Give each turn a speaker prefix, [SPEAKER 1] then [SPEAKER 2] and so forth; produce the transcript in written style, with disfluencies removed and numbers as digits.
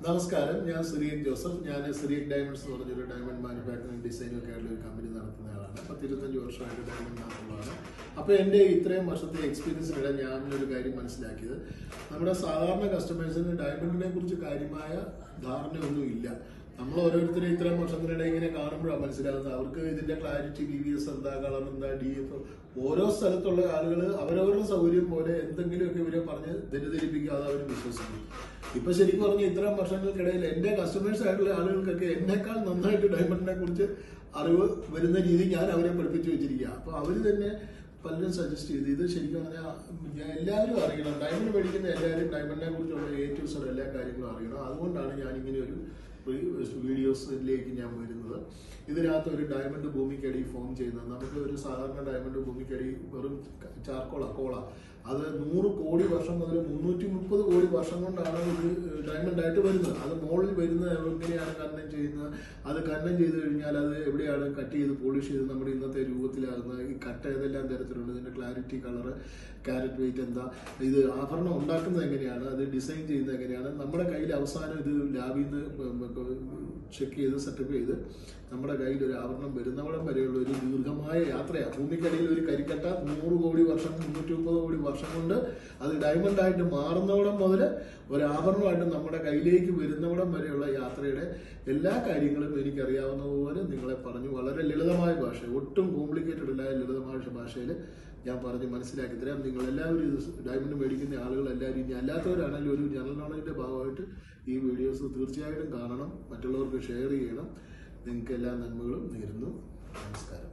[SPEAKER 1] നമസ്കാരം, ഞാൻ സിറിയക് ജോസഫ്. ഞാൻ സിറിയക് ഡയമണ്ട്സ് എന്ന് പറഞ്ഞൊരു ഡയമണ്ട് മാനുഫാക്ചറിംഗ് ഡിസൈനും ഒക്കെ ആയിട്ടുള്ള ഒരു കമ്പനി നടത്തുന്നയാളാണ്. 10-25 വർഷമായിട്ട് ഡയമണ്ട് നടത്തുന്നതാണ്. അപ്പോൾ എൻ്റെ ഇത്രയും വർഷത്തെ എക്സ്പീരിയൻസിനിടെ ഞാനൊരു കാര്യം മനസ്സിലാക്കിയത്, നമ്മുടെ സാധാരണ കസ്റ്റമേഴ്സിന് ഡയമണ്ടിനെ കുറിച്ച് കാര്യമായ ധാരണയൊന്നും ഇല്ല. നമ്മൾ ഓരോരുത്തരും ഇത്രയും വർഷത്തിനിടെ ഇങ്ങനെ കാണുമ്പോഴാണ് മനസ്സിലാകുന്നത് അവർക്ക് ഇതിന്റെ ക്ലാരിറ്റി, BVS എന്താ, കളർ എന്താ, DF, ഓരോ സ്ഥലത്തുള്ള ആളുകൾ അവരവരുടെ സൗകര്യം പോലെ എന്തെങ്കിലുമൊക്കെ ഇവരെ പറഞ്ഞ് തെറ്റിദ്ധരിപ്പിക്കാതെ അവർ വിശ്വസിക്കും. ഇപ്പൊ ശരിക്കും പറഞ്ഞാൽ ഇത്രയും വർഷങ്ങൾക്കിടയിൽ എന്റെ കസ്റ്റമേഴ്സ് ആയിട്ടുള്ള ആളുകൾക്കൊക്കെ എന്നേക്കാൾ നന്നായിട്ട് ഡയമണ്ടിനെ കുറിച്ച് അറിവ് വരുന്ന രീതി ഞാൻ അവരെ പഠിപ്പിച്ചു വെച്ചിരിക്കുക. അപ്പൊ അവര് തന്നെ പലരും സജസ്റ്റ് ചെയ്ത് ഇത് ശരിക്കും പറഞ്ഞാൽ എല്ലാവരും അറിയണം, ഡയമണ്ട് മേടിക്കുന്ന എല്ലാവരും ഡയമണ്ടിനെ കുറിച്ചുള്ള A to Z എല്ലാ കാര്യങ്ങളും അറിയണം. അതുകൊണ്ടാണ് ഞാൻ ഇങ്ങനെ ഒരു വീഡിയോസിലേക്ക് ഞാൻ വരുന്നത്. ഇതിനകത്ത് ഒരു ഡയമണ്ട് ഭൂമിക്കടി ഫോം ചെയ്യുന്നത്, നമുക്ക് ഒരു സാധാരണ ഡയമണ്ട് ഭൂമിക്കടി വെറും കോള അത് 100 കോടി വർഷം മുതൽ 330 കോടി വർഷം കൊണ്ടാണ് ഇത് ഡയമണ്ട് ആയിട്ട് വരുന്നത്. അത് മുകളിൽ വരുന്നത് എങ്ങനെയാണ് ഖനനം ചെയ്യുന്നത്, അത് ഖനനം ചെയ്ത് കഴിഞ്ഞാൽ അത് എവിടെയാണ് കട്ട് ചെയ്ത് പോളിഷ് ചെയ്ത് നമ്മുടെ ഇന്നത്തെ രൂപത്തിലാകുന്നത്, ഈ കട്ട് ഏതെല്ലാം തരത്തിലുണ്ട്, ഇതിന്റെ ക്ലാരിറ്റി, കളറ്, ക്യാരറ്റ് വെയിറ്റ് എന്താ, ഇത് ആഭരണം ഉണ്ടാക്കുന്നത് എങ്ങനെയാണ്, അത് ഡിസൈൻ ചെയ്യുന്നത് എങ്ങനെയാണ്, നമ്മുടെ കയ്യിൽ അവസാനം ഇത് ലാബിൽ നിന്ന് ചെക്ക് ചെയ്ത് സെറ്റപ്പ് ചെയ്ത് നമ്മുടെ കയ്യിൽ ഒരു ആഭരണം വരുന്നവിടം വരെയുള്ള ഒരു ദീർഘമായ യാത്രയാണ്. ഭൂമിക്കടിയിൽ ഒരു കരിക്കട്ട 100 കോടി വർഷം 330 കോടി വർഷം കൊണ്ട് അത് ഡയമണ്ട് ആയിട്ട് മാറുന്നവിടം മുതൽ ഒരു ആഭരണമായിട്ട് നമ്മുടെ കയ്യിലേക്ക് വരുന്നവിടം വരെയുള്ള യാത്രയുടെ എല്ലാ കാര്യങ്ങളും എനിക്കറിയാവുന്ന പോലെ നിങ്ങളെ പറഞ്ഞു വളരെ ലളിതമായ ഭാഷ, ഒട്ടും കോംപ്ലിക്കേറ്റഡ് അല്ലായ ലളിതമായ ഭാഷയിൽ ഞാൻ പറഞ്ഞ് മനസ്സിലാക്കി തരാം. നിങ്ങളെല്ലാവരും ഇത് ഡയമണ്ട് മേടിക്കുന്ന ആളുകളെല്ലാവരും, ഇനി അല്ലാത്തവരാണെങ്കിലും ഒരു ജനറൽ നോളജിന്റെ ഭാഗമായിട്ട് ഈ വീഡിയോസ് തീർച്ചയായിട്ടും കാണണം, മറ്റുള്ളവർക്ക് ഷെയർ ചെയ്യണം. നിങ്ങൾക്ക് എല്ലാ നന്മകളും നേരുന്നു. നമസ്കാരം.